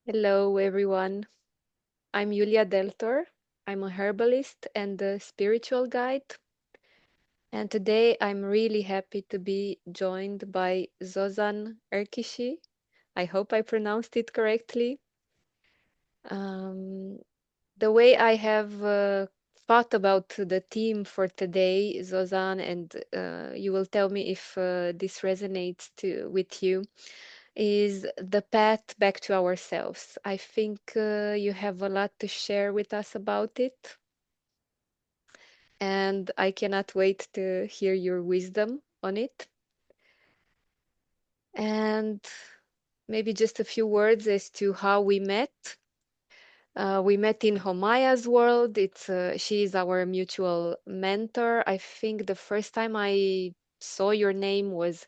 Hello, everyone. I'm Julia Deltor. I'm a herbalist and a spiritual guide. And today I'm really happy to be joined by Zozan Erkishi. I hope I pronounced it correctly. Um, the way I have thought about the theme for today, Zozan, and you will tell me if this resonates with you, is the path back to ourselves. I think you have a lot to share with us about it, and I cannot wait to hear your wisdom on it. And maybe just a few words as to how we met. We met in Homaya's world. She is our mutual mentor. I think the first time I saw your name was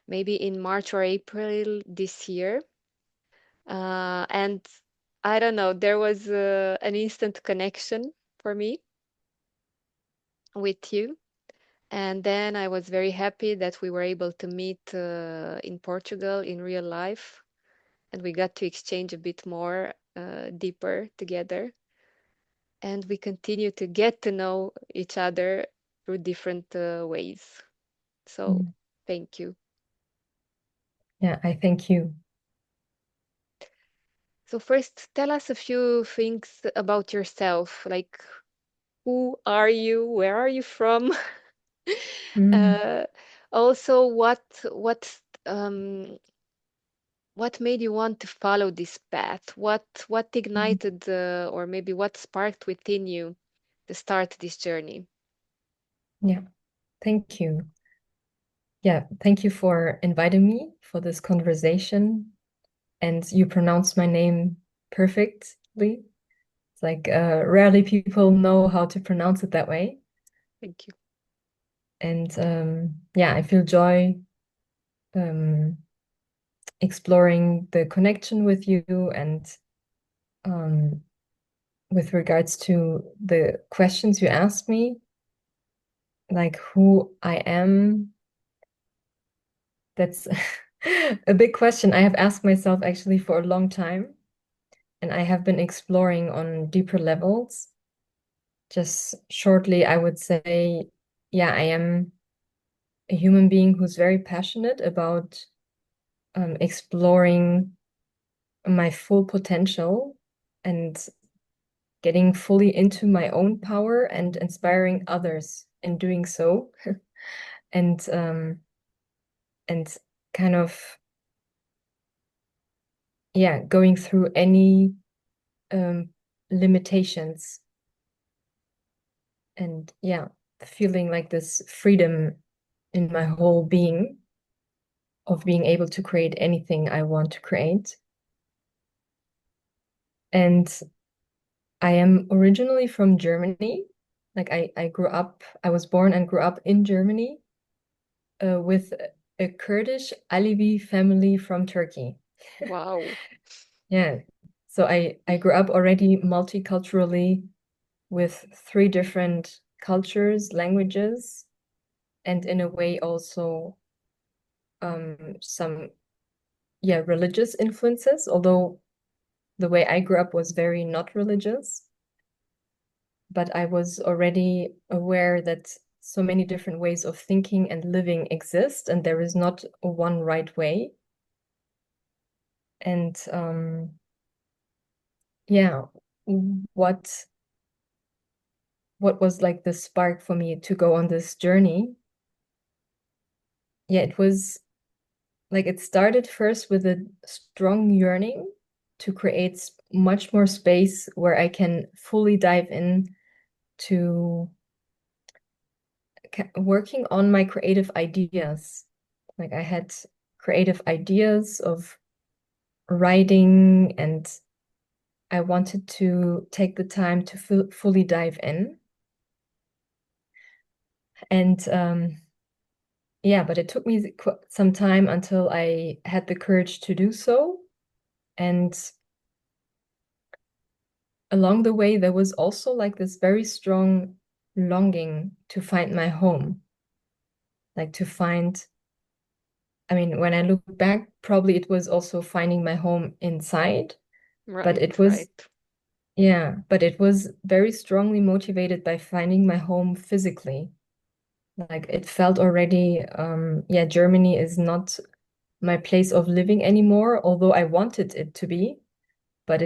maybe in March or April this year. And I don't know, there was an instant connection for me with you. And then I was very happy that we were able to meet in Portugal in real life, and we got to exchange a bit more deeper together. And we continue to get to know each other through different ways. So, Mm. thank you. Yeah, I thank you. So, first, tell us a few things about yourself. Like, who are you? Where are you from? Mm. Uh, Also, um, what made you want to follow this path? What Mm. ignited or maybe what sparked within you to start this journey? Yeah, thank you. Yeah, thank you for inviting me for this conversation. And you pronounced my name perfectly. It's like rarely people know how to pronounce it that way. Thank you. And yeah, I feel joy um, exploring the connection with you and um, with regards to the questions you asked me, like who I am. That's a big question I have asked myself actually for a long time, and I have been exploring on deeper levels. Just shortly, I would say, yeah, I am a human being who's very passionate about exploring my full potential and getting fully into my own power and inspiring others in doing so. and and kind of yeah, going through any um, limitations and yeah, feeling like this freedom in my whole being of being able to create anything I want to create. And I am originally from Germany. Like I was born and grew up in Germany with a Kurdish Alevi family from Turkey. Wow. Yeah. So I grew up already multiculturally with three different cultures, languages, and in a way also some yeah religious influences, although the way I grew up was very not religious, but I was already aware that so many different ways of thinking and living exist and there is not a one right way. And yeah, what what was like the spark for me to go on this journey? Yeah, it was like it started first with a strong yearning to create much more space where I can fully dive in to working on my creative ideas. Like I had creative ideas of writing, and I wanted to take the time to fully dive in. And yeah, but it took me some time until I had the courage to do so. And along the way, there was also like this very strong longing to find my home, like to find, I mean, when I look back, probably it was also finding my home inside, But Right, it was, right. yeah, but it was very strongly motivated by finding my home physically. Like it felt already, yeah, Germany is not my place of living anymore, although I wanted it to be, but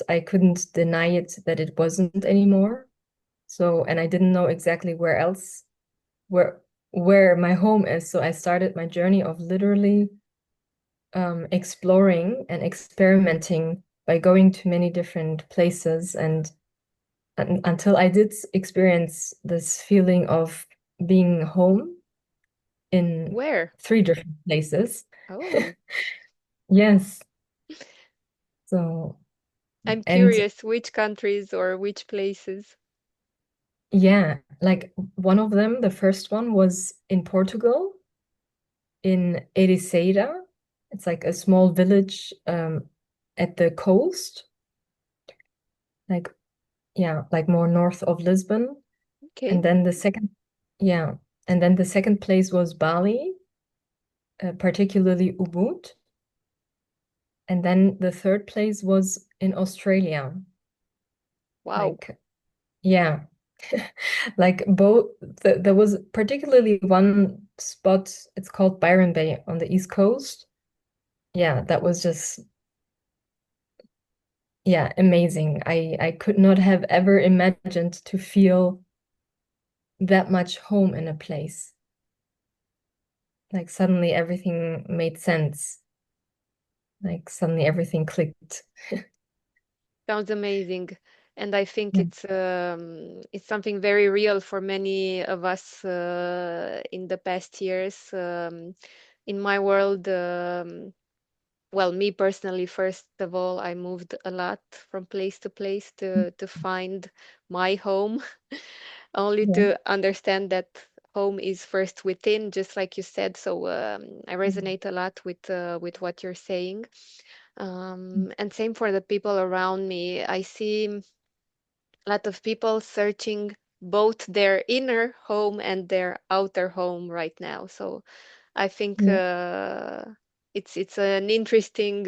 I couldn't deny it that it wasn't anymore. So, and I didn't know exactly where where my home is. So I started my journey of literally exploring and experimenting by going to many different places and until I did experience this feeling of being home in Where? 3 different places. Oh, Yes. So, I'm and curious which countries or which places. yeah, like one of them, the first one was in Portugal, in Ericeira. It's like a small village at the coast, like yeah, like more north of Lisbon. And Okay. then yeah, and then the second place was Bali, particularly Ubud. And then the third place was in Australia. Wow. Like, yeah, like both, there was particularly one spot, it's called Byron Bay on the East Coast. Yeah, that was just, yeah, amazing. I could not have ever imagined to feel that much home in a place. Like suddenly everything made sense. Like suddenly everything clicked. Sounds amazing. And I think Yeah. it's something very real for many of us in the past years. In my world, well, me personally, first of all, I moved a lot from place to place to find my home, only Yeah. to understand that home is first within, just like you said. So I resonate a lot with what you're saying. And same for the people around me. I see a lot of people searching both their inner home and their outer home right now. So I think Yeah. it's an interesting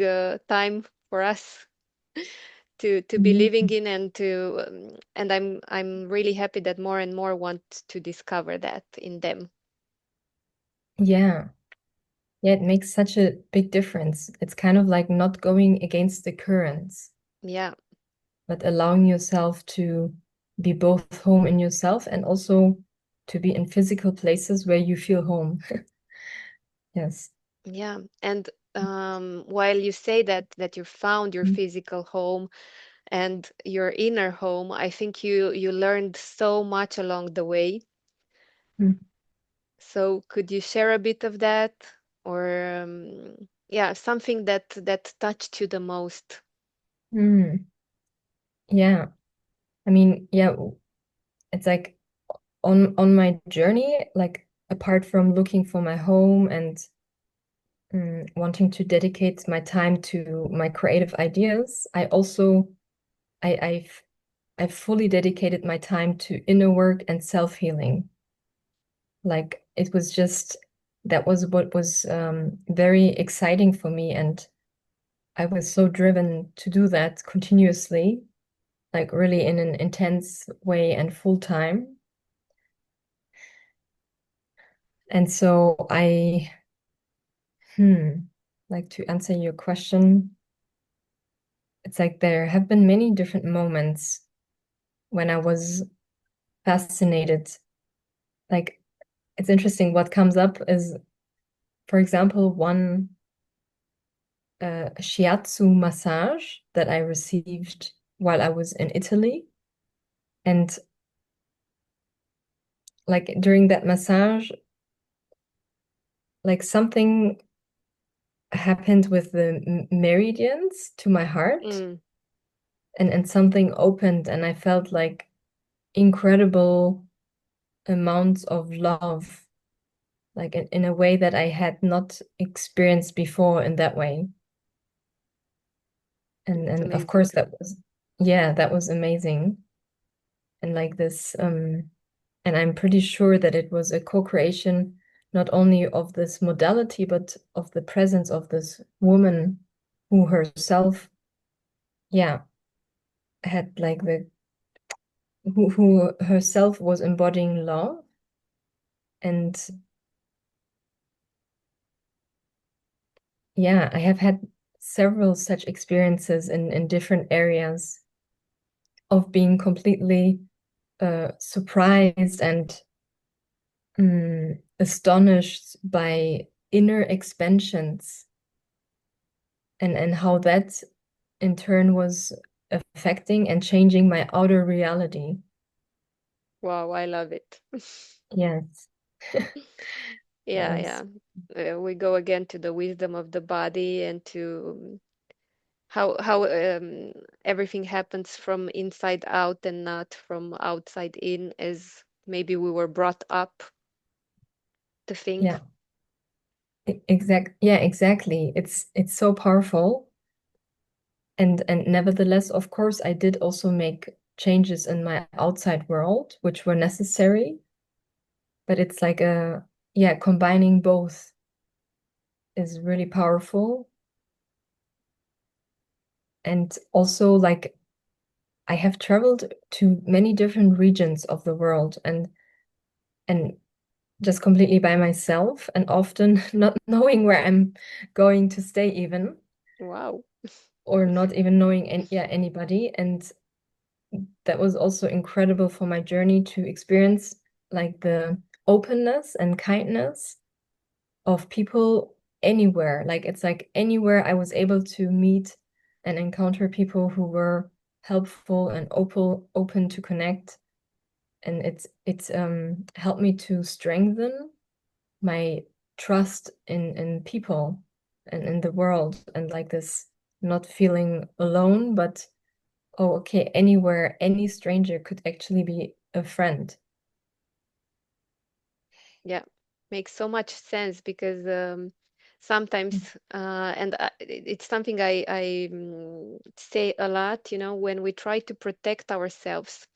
time for us to be living Amazing. in and I'm really happy that more and more want to discover that in them. Yeah. Yeah, it makes such a big difference. It's kind of like not going against the currents, Yeah, but allowing yourself to be both home in yourself and also to be in physical places where you feel home. Yes. yeah. And while you say that you found your physical home and your inner home, I think you learned so much along the way. Mm. So could you share a bit of that, or yeah, something that touched you the most? Mm. Yeah. I mean, yeah, it's like on my journey, like apart from looking for my home and wanting to dedicate my time to my creative ideas, I also I I've fully dedicated my time to inner work and self-healing. Like it was just that was what was very exciting for me, and I was so driven to do that continuously, like really in an intense way and full time. And so like to answer your question, it's like there have been many different moments when I was fascinated. Like it's interesting what comes up is, for example, one shiatsu massage that I received while I was in Italy. And like during that massage, like something happened with the meridians to my heart Mm, and something opened and I felt like incredible amounts of love, like in a way that I had not experienced before in that way. it's And of amazing. course that was, yeah, that was amazing. And like this and I'm pretty sure that it was a co-creation not only of this modality, but of the presence of this woman who herself yeah, had like the who herself was embodying love. And yeah, I have had several such experiences in different areas of being completely surprised and astonished by inner expansions, and how that in turn was affecting and changing my outer reality. Wow, I love it. Yes, Yeah, yes, yeah. We go again to the wisdom of the body and to how everything happens from inside out and not from outside in, as maybe we were brought up to think. yeah, exactly. It's so powerful. And nevertheless, of course, I did also make changes in my outside world, which were necessary. But it's like yeah, combining both is really powerful. And also, like, I have traveled to many different regions of the world, and just completely by myself, and often not knowing where I'm going to stay even, Wow. or not even knowing anybody. And that was also incredible for my journey to experience like the openness and kindness of people anywhere. Like it's like anywhere I was able to meet and encounter people who were helpful and open to connect. And it's helped me to strengthen my trust in people and in the world, and like this not feeling alone, but oh, okay, anywhere, any stranger could actually be a friend. Yeah, makes so much sense because sometimes, and it's something I say a lot, when we try to protect ourselves,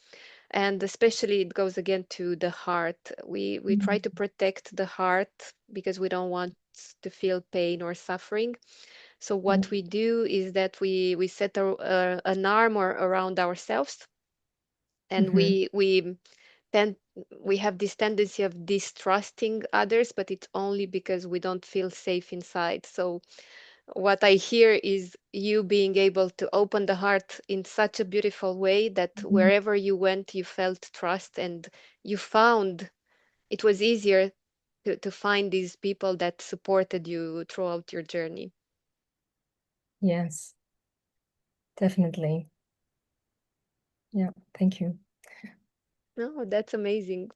and especially it goes again to the heart. We try Mhm. to protect the heart because we don't want to feel pain or suffering. So Yeah. what we do is that we set an armor around ourselves, and Hmm. we tend we have this tendency of distrusting others, but it's only because we don't feel safe inside. So what I hear is you being able to open the heart in such a beautiful way that Hmm. wherever you went, you felt trust, and you found it was easier to find these people that supported you throughout your journey. Yes, definitely. Yeah, thank you. Oh, that's amazing.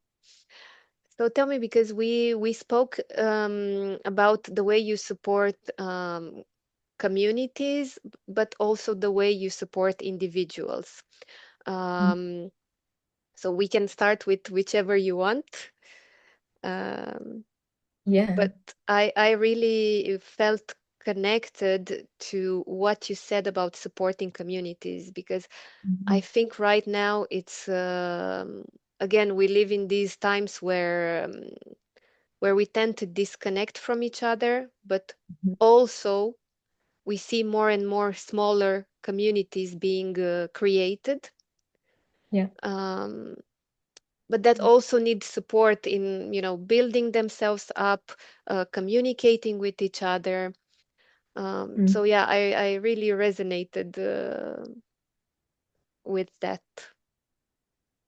So tell me, because we spoke about the way you support communities, but also the way you support individuals. Mm. Um, so we can start with whichever you want. Um, Yeah. but I really felt connected to what you said about supporting communities, because I Mhm. think right now it's again, we live in these times where we tend to disconnect from each other, but Mhm. also we see more and more smaller communities being created. Yeah. Um, but that also needs support in, building themselves up, communicating with each other. Mm. So yeah, I really resonated with that.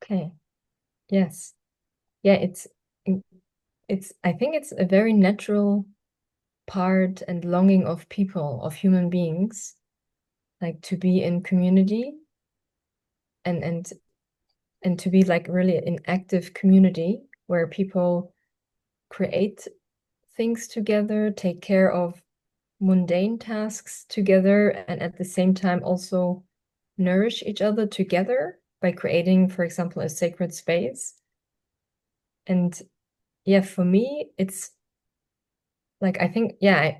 Okay. Yes. Yeah, it's I think it's a very natural part and longing of people, of human beings, like to be in community, and and to be like really an active community where people create things together, take care of mundane tasks together, and at the same time also nourish each other together, by creating, for example, a sacred space. And yeah, for me, it's like I think, yeah,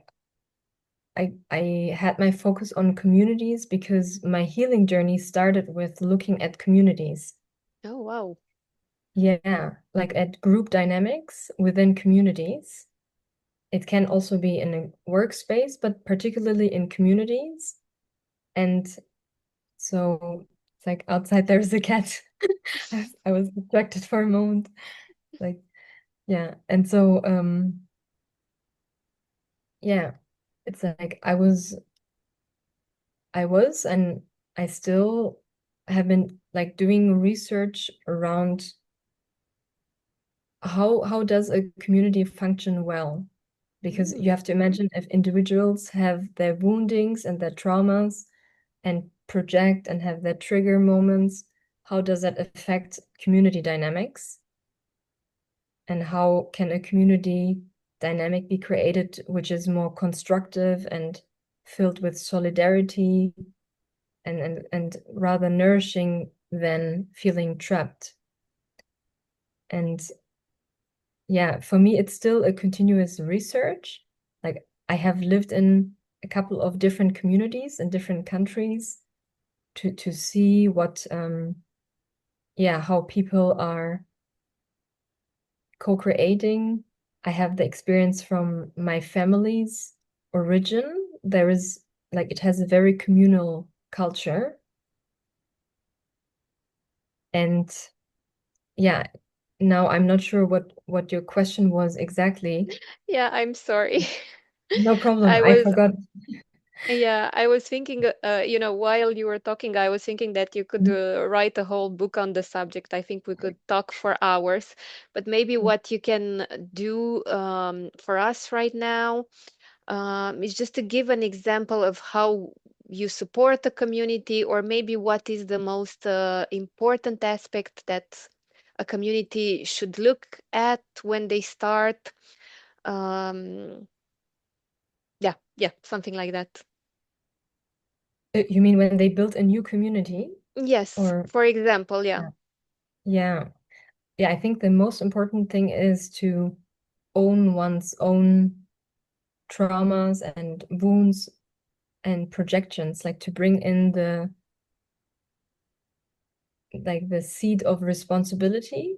I had my focus on communities because my healing journey started with looking at communities. Oh, wow. Yeah, like at group dynamics within communities. It can also be in a workspace, but particularly in communities. And So it's like outside there's a cat. I was distracted for a moment. Like, yeah. And so yeah, it's like I was and I still have been like doing research around how does a community function well? Because you Mm. have to imagine if individuals have their woundings and their traumas and project and have their trigger moments, how does that affect community dynamics? And how can a community dynamic be created which is more constructive and filled with solidarity and rather nourishing than feeling trapped? And yeah, for me, it's still a continuous research. Like I have lived in a couple of different communities in different countries to see what yeah, how people are co-creating. I have the experience from my family's origin. There is like it has a very communal culture. And yeah, now I'm not sure what your question was exactly. Yeah, I'm sorry. No problem. I I was forgot. Yeah, I was thinking, while you were talking, I was thinking that you could write a whole book on the subject. I think we could talk for hours, but maybe what you can do for us right now is just to give an example of how you support the community, or maybe what is the most important aspect that a community should look at when they start. Um, yeah, yeah, something like that. You mean when they built a new community? Yes, Or for example, yeah. yeah. Yeah. Yeah, I think the most important thing is to own one's own traumas and wounds and projections, like to bring in the seed of responsibility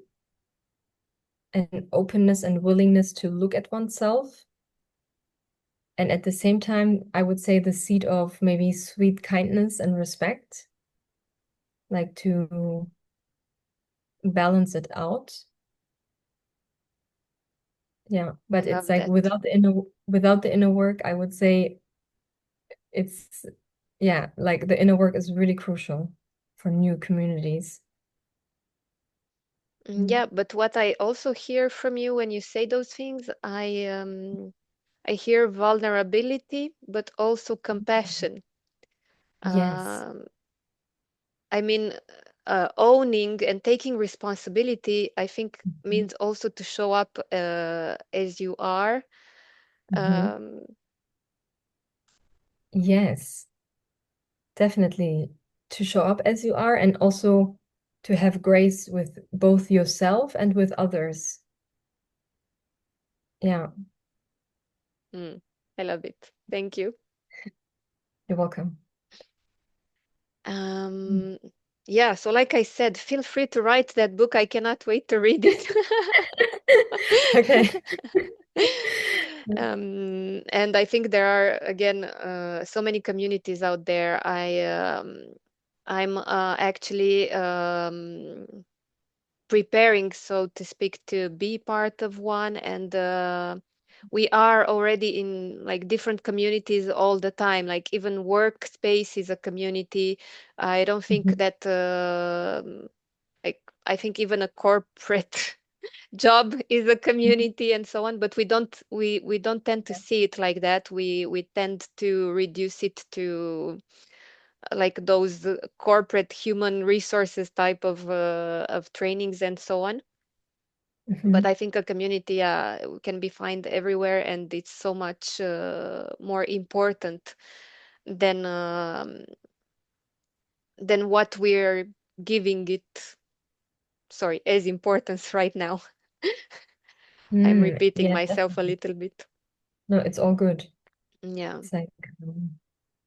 and openness and willingness to look at oneself. And at the same time, I would say the seed of maybe sweet kindness and respect, like to balance it out. Yeah, I but it's love like that. without the inner work, I would say it's yeah, like the inner work is really crucial for new communities. Mm. Yeah, but what I also hear from you when you say those things, I hear vulnerability, but also compassion. Yes. Um, I mean, owning and taking responsibility, I think Mhm. means also to show up as you are. Mhm. Um, Yes, definitely to show up as you are and also to have grace with both yourself and with others. Yeah, mm, I love it. Thank you. you're welcome. Mm. Um, yeah, so like I said, feel free to write that book. I cannot wait to read it. Okay. And I think there are again so many communities out there. I'm actually preparing, so to speak, to be part of one, and we are already in like different communities all the time. Like even workspace is a community. I don't think Mhm. that like I think even a corporate job is a community and so on, but we don't tend to see it like that. We tend to reduce it to like those corporate human resources type of trainings and so on. But Mhm. I think a community can be found everywhere, and it's so much more important than what we're giving it. Sorry, as importance right now. I'm repeating Yeah, myself a definitely. little bit. No, it's all good. Yeah. It's like,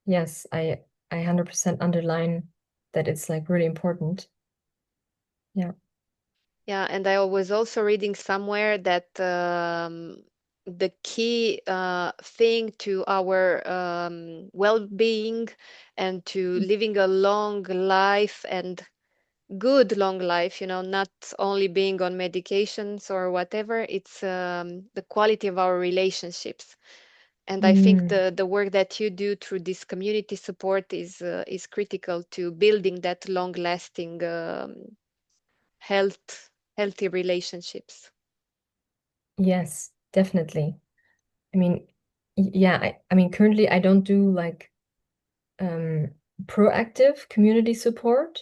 yes, I 100% underline that it's like really important. Yeah. Yeah, and I was also reading somewhere that the key thing to our well-being and to living a long life and good long life, not only being on medications or whatever. It's the quality of our relationships. And I think Mm, the work that you do through this community support is critical to building that long-lasting healthy relationships. yes, definitely. I mean, yeah, I mean, currently I don't do like um, proactive community support,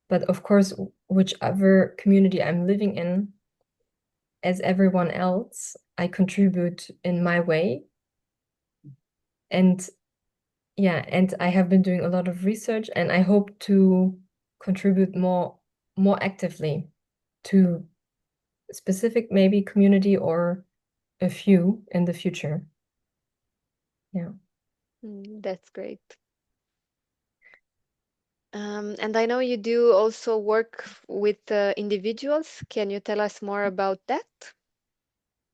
but of course, whichever community I'm living in, as everyone else, I contribute in my way. And yeah, and I have been doing a lot of research, and I hope to contribute more actively to specific maybe community or a few in the future. Yeah. That's great. And I know you do also work with individuals. Can you tell us more about that?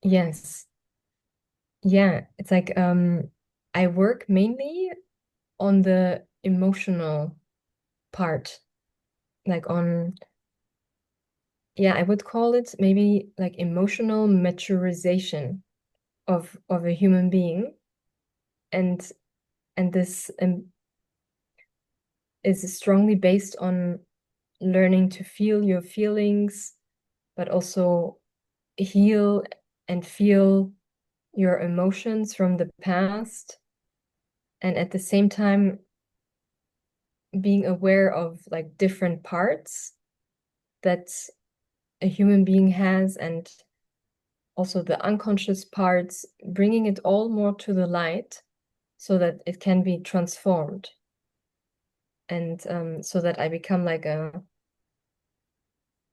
Yes. Yeah, it's like I work mainly on the emotional part, like on, yeah, I would call it maybe like emotional maturization of a human being. And this is strongly based on learning to feel your feelings, but also heal and feel your emotions from the past, and at the same time being aware of like different parts that a human being has, and also the unconscious parts, bringing it all more to the light so that it can be transformed, and so that I become like a,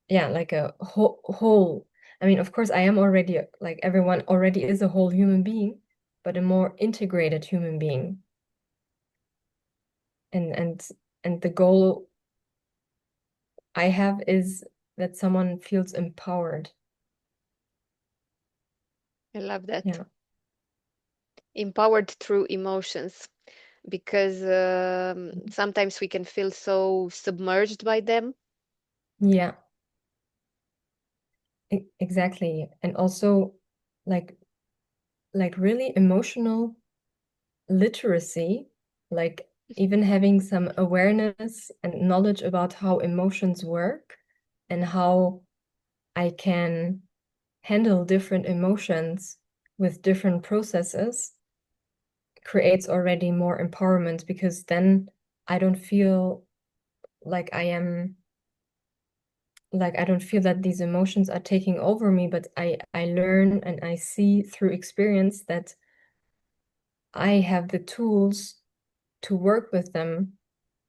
yeah, like a whole. I mean, of course, I am already like everyone already is a whole human being, but a more integrated human being. And the goal I have is that someone feels empowered. I love that. Yeah. Empowered through emotions, because sometimes we can feel so submerged by them. Yeah, exactly. And also like really emotional literacy, like even having some awareness and knowledge about how emotions work and how I can handle different emotions with different processes creates already more empowerment, because then I don't feel like I don't feel that these emotions are taking over me, but I learn and I see through experience that I have the tools to work with them,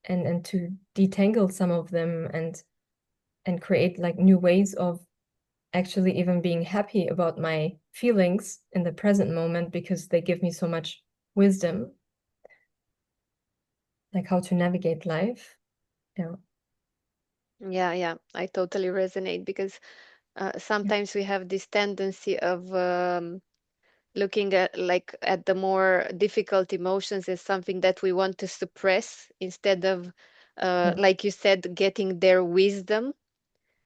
and to detangle some of them, and create like new ways of actually even being happy about my feelings in the present moment, because they give me so much wisdom, like how to navigate life. Yeah. Yeah, yeah, I totally resonate because Yeah. sometimes we have this tendency of looking at like at the more difficult emotions as something that we want to suppress instead of Yeah. like you said, getting their wisdom,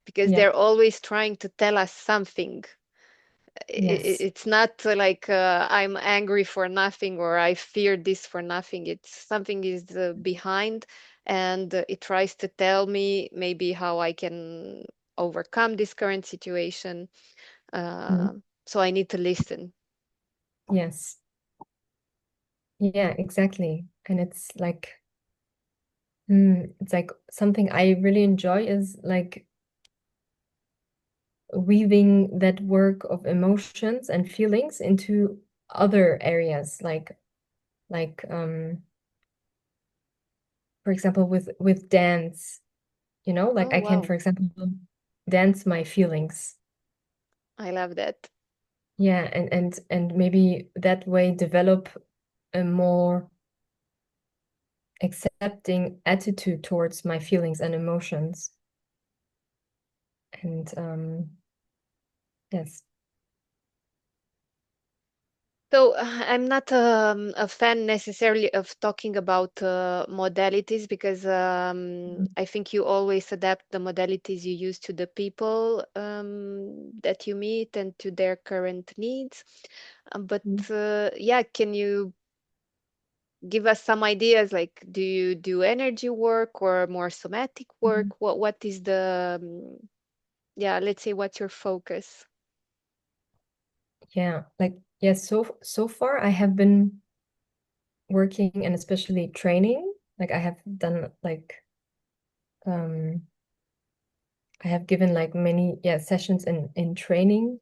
because Yeah. they're always trying to tell us something. Yes. It's not like I'm angry for nothing or I fear this for nothing. It's something is behind, and it tries to tell me maybe how I can overcome this current situation. Mhm. Uh, so I need to listen. Yes. Yeah, exactly. And it's like something I really enjoy is like weaving that work of emotions and feelings into other areas, like for example with dance, like Oh, I can, wow. for example, dance my feelings. I love that. Yeah, and maybe that way develop a more accepting attitude towards my feelings and emotions. And yes. So I'm not a fan necessarily of talking about modalities because I think you always adapt the modalities you use to the people that you meet and to their current needs. But Mhm. yeah, can you give us some ideas? Like, do you do energy work or more somatic Mhm. work? What is the yeah, let's say what's your focus? Yeah, like yes, so far I have been working and especially training. Like I have done like um I have given like many sessions in training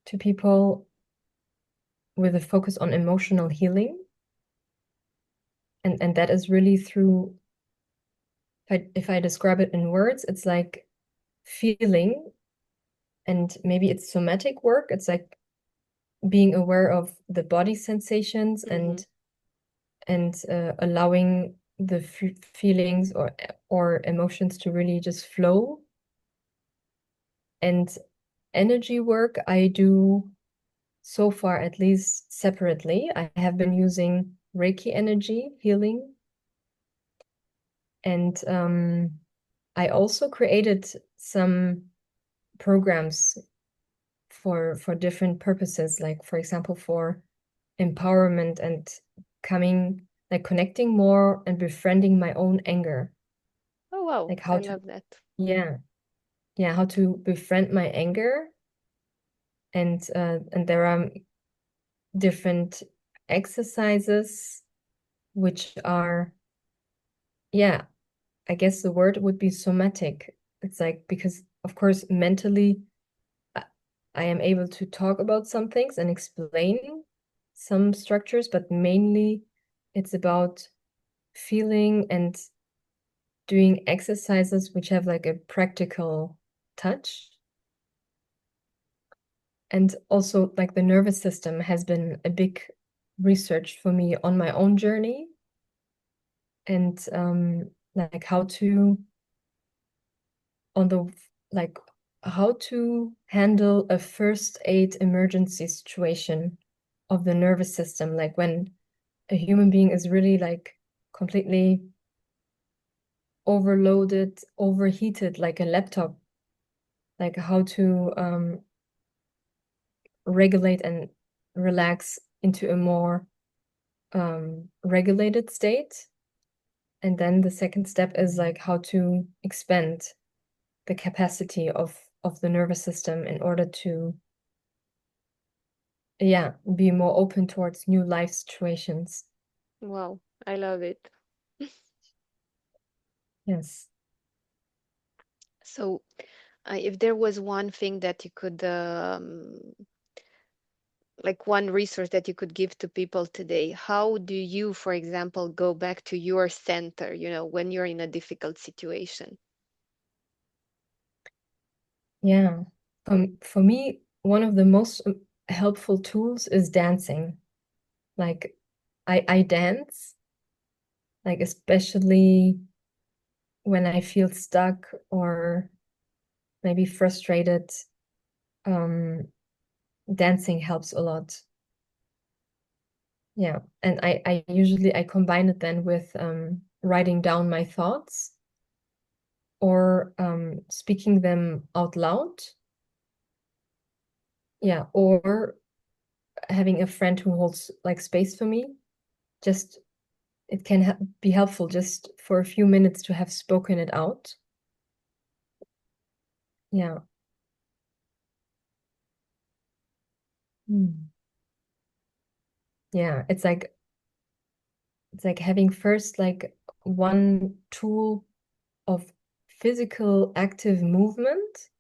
to people with a focus on emotional healing. And that is really through if I describe it in words, it's like feeling, and maybe it's somatic work. It's like being aware of the body sensations Mm-hmm. and allowing the feelings or emotions to really just flow. And energy work I do so far at least separately. I have been using Reiki energy healing, and I also created some programs for different purposes, like for example for empowerment and coming like connecting more and befriending my own anger, Oh wow, like how I to love that. yeah how to befriend my anger. And there are different exercises which are, yeah, I guess the word would be somatic. It's like, because of course mentally I, I am able to talk about some things and explain some structures, but mainly it's about feeling and doing exercises which have like a practical touch. And also like the nervous system has been a big research for me on my own journey, and like how to on the like how to handle a first aid emergency situation of the nervous system, like when a human being is really like completely overloaded, overheated like a laptop, like how to regulate and relax into a more regulated state. And then the second step is like how to expand the capacity of the nervous system in order to, yeah, be more open towards new life situations. Wow, I love it. Yes. So, if there was one thing that you could, like one resource that you could give to people today, how do you, for example, go back to your center, when you're in a difficult situation? Yeah. For me, one of the most helpful tools is dancing. Like I dance, like especially when I feel stuck or maybe frustrated. Um, Dancing helps a lot. Yeah. And I usually I combine it then with writing down my thoughts or speaking them out loud. Yeah. Or having a friend who holds like space for me. Just it can be helpful just for a few minutes to have spoken it out. Yeah. Mm. Yeah. It's like having first like one tool of physical active movement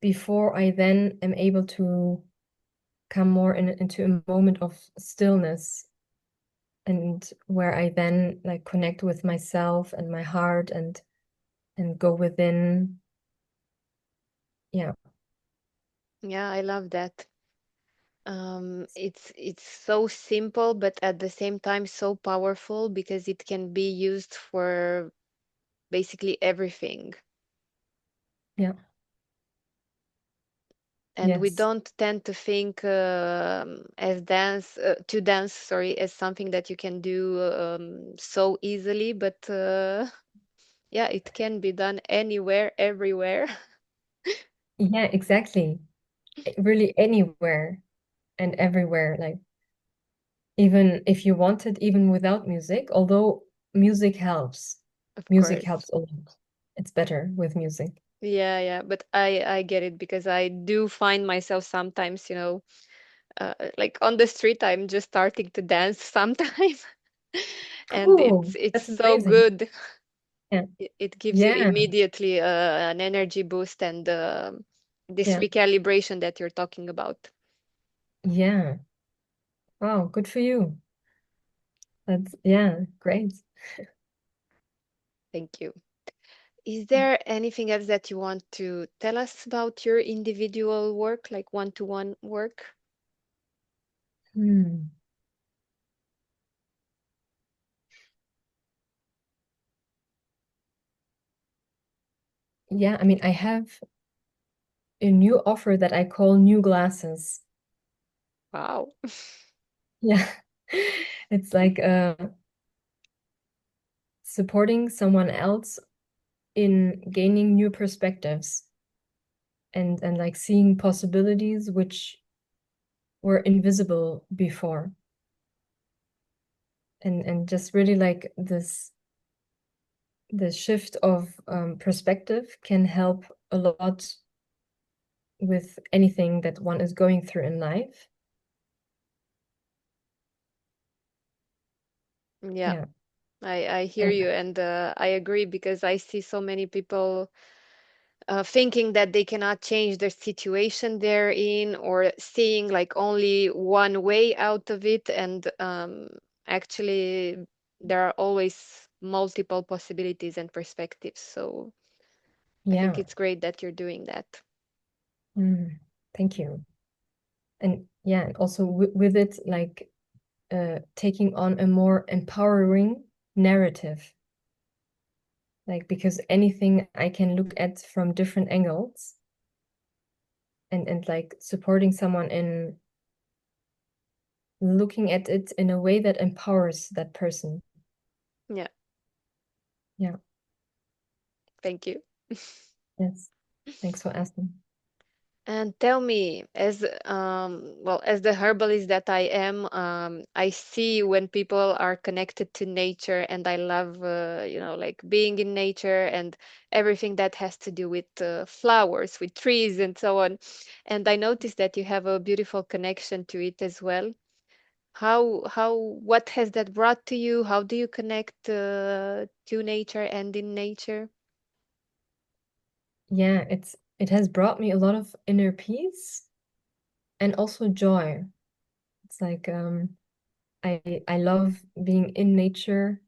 before I then am able to come more into a moment of stillness, and where I then like connect with myself and my heart and go within. Yeah. Yeah, I love that. It's so simple, but at the same time so powerful because it can be used for basically everything. Yeah. and we Yes. don't tend to think as dance to dance, sorry, as something that you can do so easily, but yeah, it can be done anywhere, everywhere. Yeah, exactly. Really anywhere and everywhere. Like even if you want it, even without music, although music helps. Of Music course. helps a lot. It's better with music. Yeah, yeah, but I get it because I do find myself sometimes, like on the street, I'm just starting to dance sometimes, and Oh, it's that's so amazing. good. Yeah. It gives you Yeah. immediately an energy boost and this Yeah. recalibration that you're talking about. Yeah. Wow, good for you. That's yeah, great. Thank you. Is there anything else that you want to tell us about your individual work, like one-to-one work? Hmm. Yeah, I mean, I have a new offer that I call new glasses. Wow. Yeah. It's like supporting someone else in gaining new perspectives and like seeing possibilities which were invisible before. And just really like this shift of perspective can help a lot with anything that one is going through in life. Yeah, Yeah. I hear And you, and I agree because I see so many people thinking that they cannot change the situation they're in or seeing like only one way out of it. And actually, there are always multiple possibilities and perspectives. So I think yeah. it's great that you're doing that. Mm, thank you. And yeah, and also with it, like taking on a more empowering narrative, like because anything I can look at from different angles and like supporting someone in looking at it in a way that empowers that person. Yeah, Yeah. thank you. Yes. Thanks for asking. And tell me, as well as the herbalist that I am, I see when people are connected to nature, and I love, like being in nature and everything that has to do with flowers, with trees, and so on. And I noticed that you have a beautiful connection to it as well. What has that brought to you? How do you connect to nature and in nature? Yeah, it has brought me a lot of inner peace and also joy. It's like I love being in nature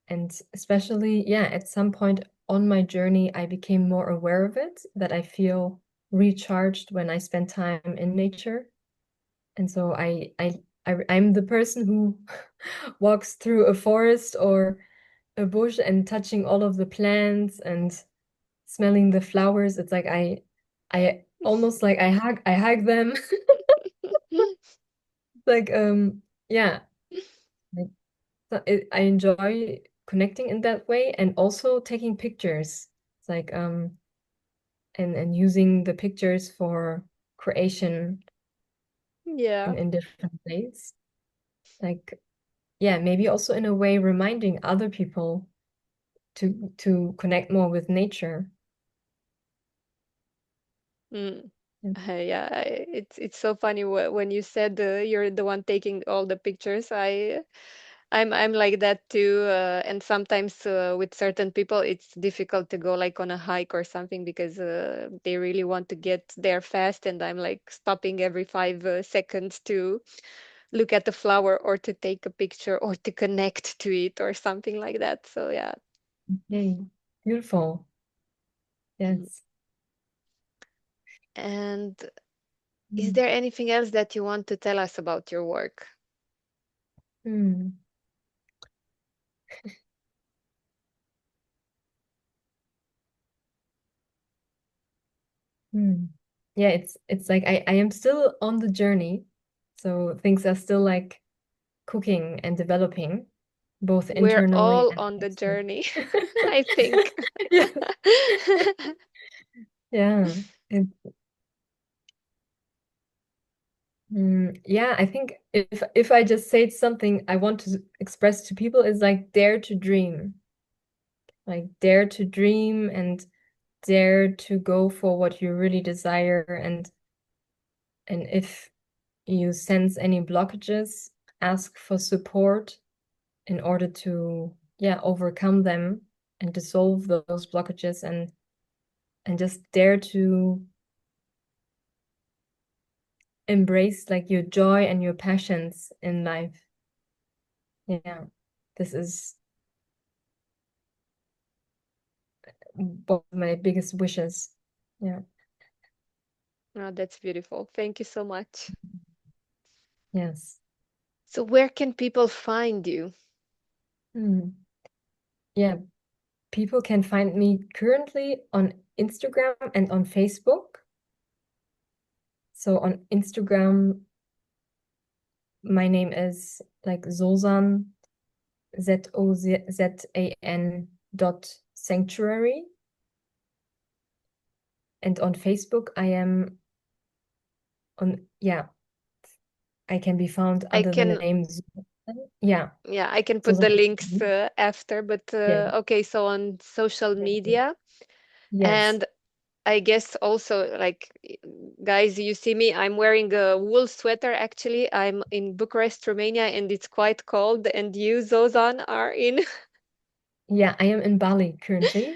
and especially yeah, at some point on my journey I became more aware of it that I feel recharged when I spend time in nature. And so I'm the person who walks through a forest or a bush and touching all of the plants and smelling the flowers. It's like I almost like I hug them. Like yeah, like so I enjoy connecting in that way and also taking pictures. It's like and using the pictures for creation Yeah. in different ways. Like yeah, maybe also in a way reminding other people to connect more with nature. Mm. Yeah. Yeah, it's so funny when you said you're the one taking all the pictures. I'm like that too, and sometimes with certain people it's difficult to go like on a hike or something because they really want to get there fast, and I'm like stopping every 5 seconds to look at the flower or to take a picture or to connect to it or something like that. So yeah. Yay. Beautiful. Mhm. Yes. And is Mm. there anything else that you want to tell us about your work? Mm. Mm. yeah, it's like I am still on the journey. So things are still like cooking and developing, both We're internally all and on the externally. journey, I think. Yeah. Yeah. Yeah, I think if I just say something I want to express to people is like dare to dream. Like dare to dream and dare to go for what you really desire, and if you sense any blockages, ask for support in order to, yeah, overcome them and dissolve those blockages, and just dare to embrace like your joy and your passions in life. Yeah. This is one of my biggest wishes. Yeah. Oh, that's beautiful. Thank you so much. Yes. So, where can people find you? Hmm. Yeah. People can find me currently on Instagram and on Facebook. So on Instagram, my name is like Zozan, Zozan dot sanctuary. And on Facebook, I am on, yeah, I can be found I under the can, name Zozan. Yeah, yeah, I can put the Zozan. links after, but Yeah. okay, so on social Thank you. media, Yes. and I guess also like guys, you see me, I'm wearing a wool sweater actually. I'm in Bucharest, Romania, and it's quite cold, and you, Zozan, are in Yeah, I am in Bali currently,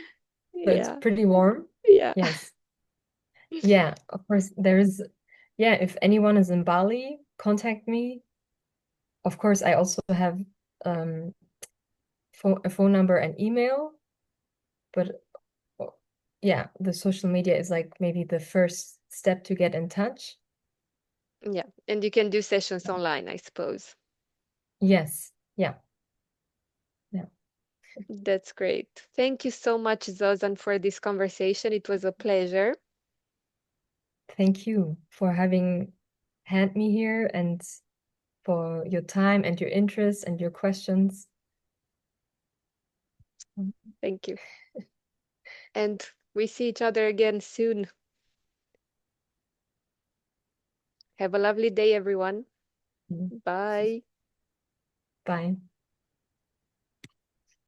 so it's yeah, pretty warm. yeah. Yes. Yeah, of course, there's, yeah, if anyone is in Bali, contact me. Of course, I also have um, a phone number and email, but uh, yeah, the social media is like maybe the first step to get in touch. Yeah, and you can do sessions online, I suppose. Yes. Yeah. Yeah. That's great. Thank you so much, Zozan, for this conversation. It was a pleasure. Thank you for having had me here and for your time and your interest and your questions. Thank you. And we see each other again soon. Have a lovely day, everyone. Bye. Bye.